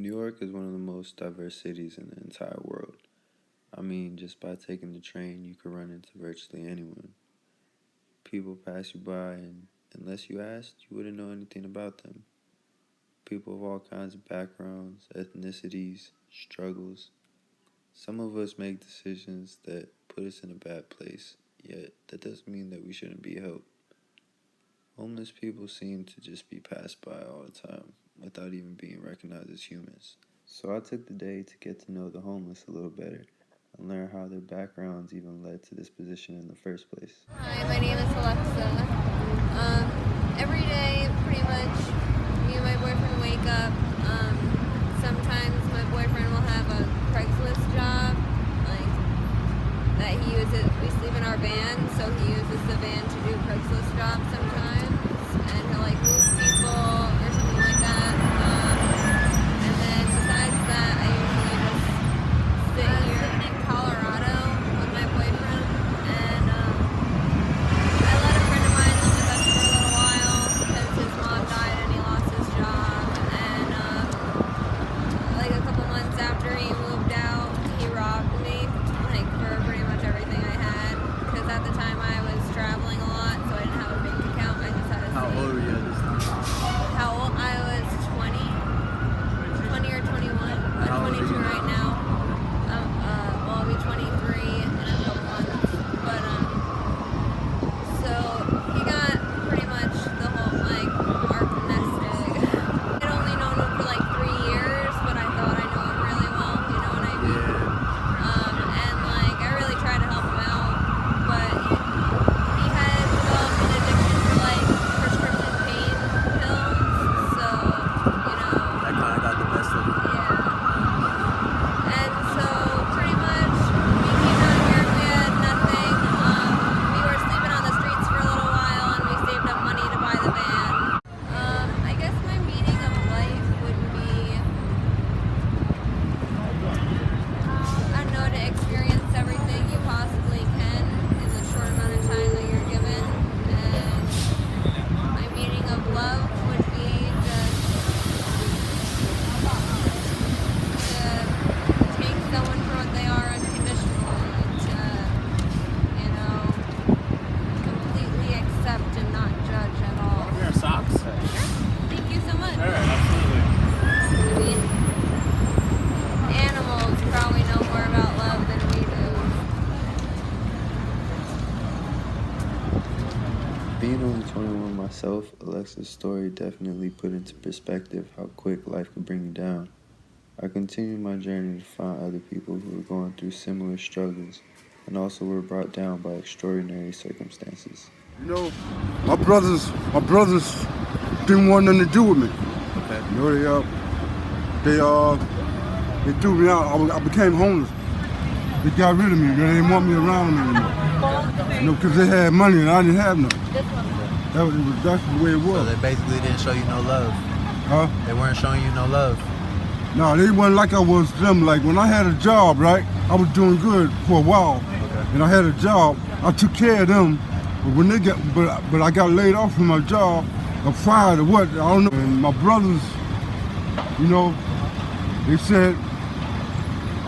New York is one of the most diverse cities in the entire world. I mean, just by taking the train, you could run into virtually anyone. People pass you by, and unless you asked, you wouldn't know anything about them. People of all kinds of backgrounds, ethnicities, struggles. Some of us make decisions that put us in a bad place, yet that doesn't mean that we shouldn't be helped. Homeless people seem to just be passed by all the time without even being recognized as humans. So I took the day to get to know the homeless a little better and learn how their backgrounds even led to this position in the first place. Hi, my name is Alexa. Every day, pretty much, me and my boyfriend wake up. Sometimes my boyfriend will have a Craigslist job, like that he uses. We sleep in our van, so he uses the van to do Craigslist jobs sometimes, and he'll like move people or something like that. And then besides that, I usually just sit here in Colorado with my boyfriend, and I let a friend of mine live with us for a little while because his mom died and he lost his job. And like a couple months after he moved out, he robbed me, like for pretty much everything I had. Because at the time I was traveling a lot, so I didn't have a bank account. I just had a How old were you at this time? How old? I was 20 or 21. How I'm old are 22 you right now. Well, I'll be 23 in a couple months. But so he got pretty much the whole like our nest egg. I'd only known him for like 3 years, but I thought I knew him really well. You know what I mean? And like I really tried to help him out, but he had developed an addiction to like prescription pain pills. So That kind of got the best of you. yeah. And so pretty much we came down here, we had nothing. We were sleeping on the streets for a little while and we saved up money to buy the van. I guess my meaning of life would be, I don't know, to experience everything you possibly can in the short amount of time that you're given. And my meaning of love would be just to take someone for what they are unconditionally, to, completely accept and not judge at all. Wear socks? Thank you so much. Sure, absolutely. I mean, animals probably know more about love than we do. Being only 21 myself, Alexa's story definitely put into perspective how quick life could bring you down. I continued my journey to find other people who were going through similar struggles and also were brought down by extraordinary circumstances. You know, my brothers didn't want nothing to do with me. Okay. You know, they threw me out. I became homeless. They got rid of me. They didn't want me around them anymore. You know, because they had money and I didn't have none. That's the way it So was. they basically didn't show you no love. Huh? They weren't showing you no love. No, they wasn't like I was them. Like when I had a job, right, I was doing good for a while. Okay. And I had a job. I took care of them. But when they got, but I got laid off from my job, or fired or what, I don't know. And my brothers, you know, they said,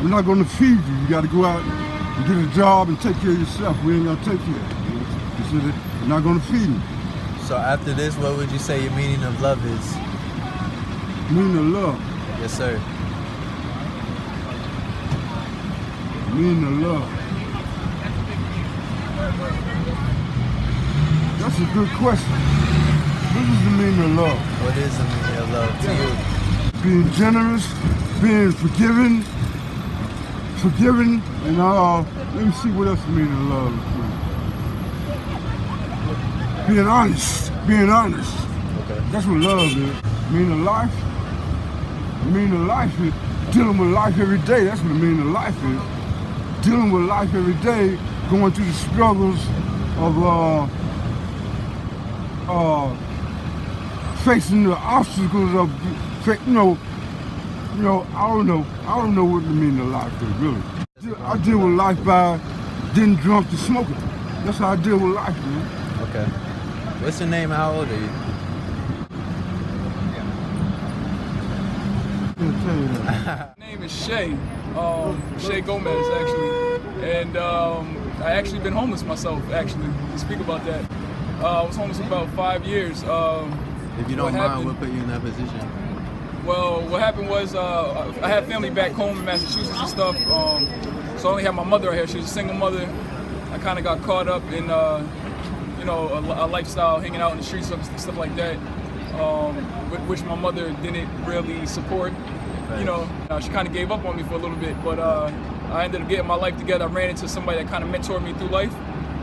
we're not gonna feed you. You gotta go out and get a job and take care of yourself. We ain't gonna take care of you. They said, we're not gonna feed you. So after this, what would you say your meaning of love is? Meaning of love. Yes, sir. Meaning of love. That's a good question. What is the meaning of love? What is the meaning of love to you? Being generous, being forgiving, and let me see what else the meaning of love is. Being honest. Okay. That's what love is. Meaning of life. The meaning of life is dealing with life every day. That's what the meaning of life is. Dealing with life every day, going through the struggles of facing the obstacles of, I don't know what the meaning of life is, really. I deal with life by getting drunk and smoking. That's how I deal with life, man. Okay. What's your name and how old are you? He'll tell you that. My name is Shay, Shay Gomez actually, and I actually been homeless myself actually, to speak about that. I was homeless for about 5 years. If you don't mind, what put you in that position? Well, what happened was I had family back home in Massachusetts and stuff, so I only had my mother out here. She was a single mother. I kind of got caught up in, you know, a lifestyle, hanging out in the streets and stuff like that, which my mother didn't really support. You know, she kind of gave up on me for a little bit, but I ended up getting my life together. I ran into somebody that kind of mentored me through life.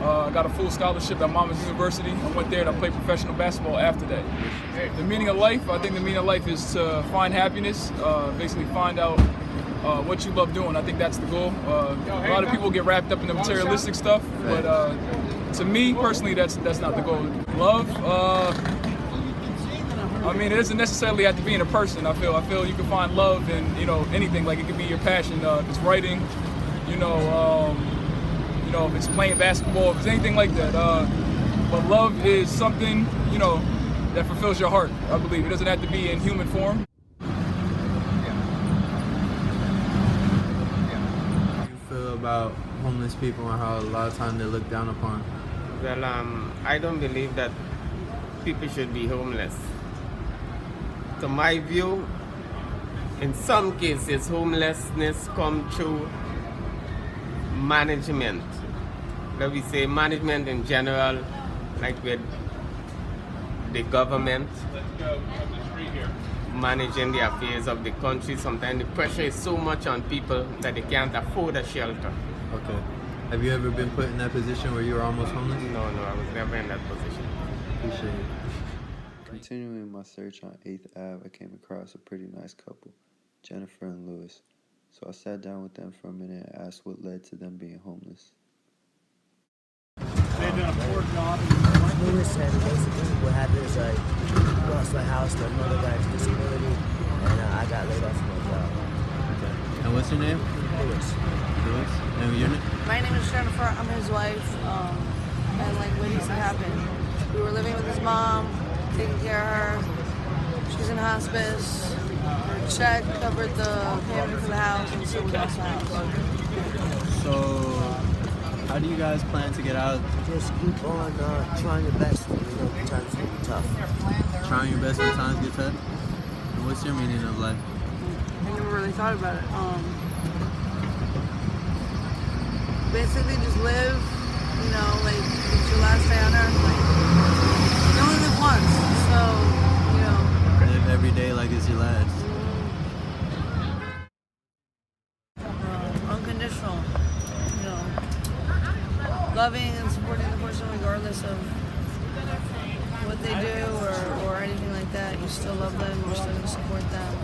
I got a full scholarship at Monmouth University. I went there and I played professional basketball after that. The meaning of life, I think the meaning of life is to find happiness, basically find out what you love doing. I think that's the goal. A lot of people get wrapped up in the materialistic stuff, but to me personally, that's not the goal. Love, I mean, it doesn't necessarily have to be in a person. I feel you can find love in, you know, anything. Like it could be your passion, if it's writing, you know, if it's playing basketball, if it's anything like that. But love is something, you know, that fulfills your heart, I believe. It doesn't have to be in human form. How do you feel about homeless people and how a lot of times they're looked down upon? Well, I don't believe that people should be homeless. To my view, in some cases, homelessness comes through management. Let me say management in general, like with the government managing the affairs of the country. Sometimes the pressure is so much on people that they can't afford a shelter. Okay. Have you ever been put in that position where you were almost homeless? No, I was never in that position. Appreciate it. Continuing my search on 8th Ave, I came across a pretty nice couple, Jennifer and Lewis. So I sat down with them for a minute and asked what led to them being homeless. Lewis said basically what happened is I lost my house, my mother got a disability, and I got laid off from my job. Okay. And what's your name? Lewis. Lewis. And your name? My name is Jennifer. I'm his wife. And like what he said happened, we were living with his mom, taking care of her. She's in hospice. Her check covered the payment for the house, and so we lost the house. So, how do you guys plan to get out? Just keep on trying your best. You know, times can be tough. Trying your best when times get tough? And what's your meaning of life? I never really thought about it. Basically, just live. You know, like it's your last day on earth. Like you only live once, so you know. Live every day like it's your last. Unconditional, you know, loving and supporting the person regardless of what they do or anything like that. You still love them, you're still going to support them,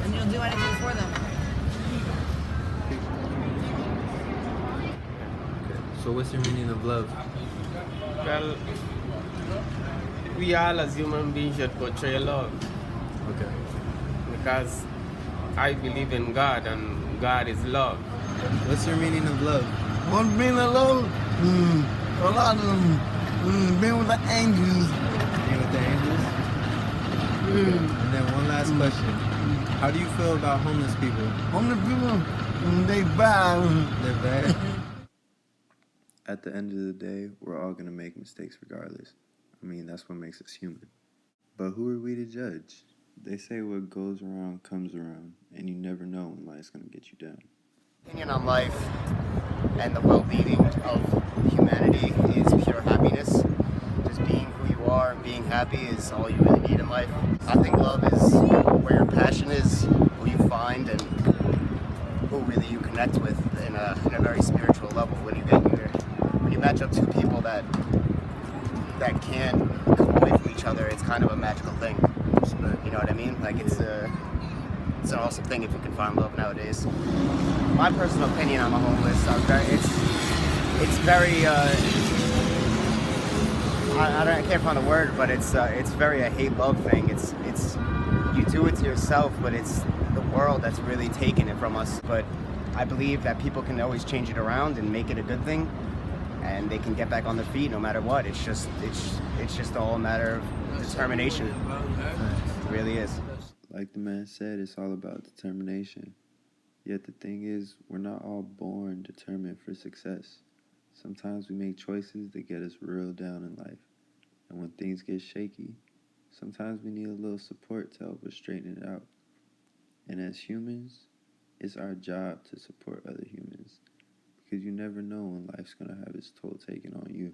and you'll do anything for them. So what's your meaning of love? Well, we all as human beings should portray love. Okay. Because I believe in God and God is love. What's your meaning of love? One being alone, a lot of them being with the angels. Being with the angels? And then one last question. How do you feel about homeless people? Homeless people, they bad. They're bad? At the end of the day, we're all going to make mistakes regardless. I mean, that's what makes us human. But who are we to judge? They say what goes around comes around, and you never know when life's going to get you down. Opinion on life and the well-being of humanity is pure happiness. Just being who you are and being happy is all you really need in life. I think love is where your passion is, who you find, and who really you connect with in a very spiritual level. When you match up two people that can't come away from each other, it's kind of a magical thing. You know what I mean? Like it's an awesome thing if you can find love nowadays. My personal opinion on the homeless, it's very I can't find a word, but it's very a hate-love thing. It's you do it to yourself, but it's the world that's really taking it from us. But I believe that people can always change it around and make it a good thing, and they can get back on their feet no matter what. It's just all a matter of determination, really. is. Like the man said, it's all about determination. Yet the thing is, we're not all born determined for success. Sometimes we make choices that get us real down in life. And when things get shaky, sometimes we need a little support to help us straighten it out. And as humans, it's our job to support other humans, because you never know when life's going to have its toll taken on you.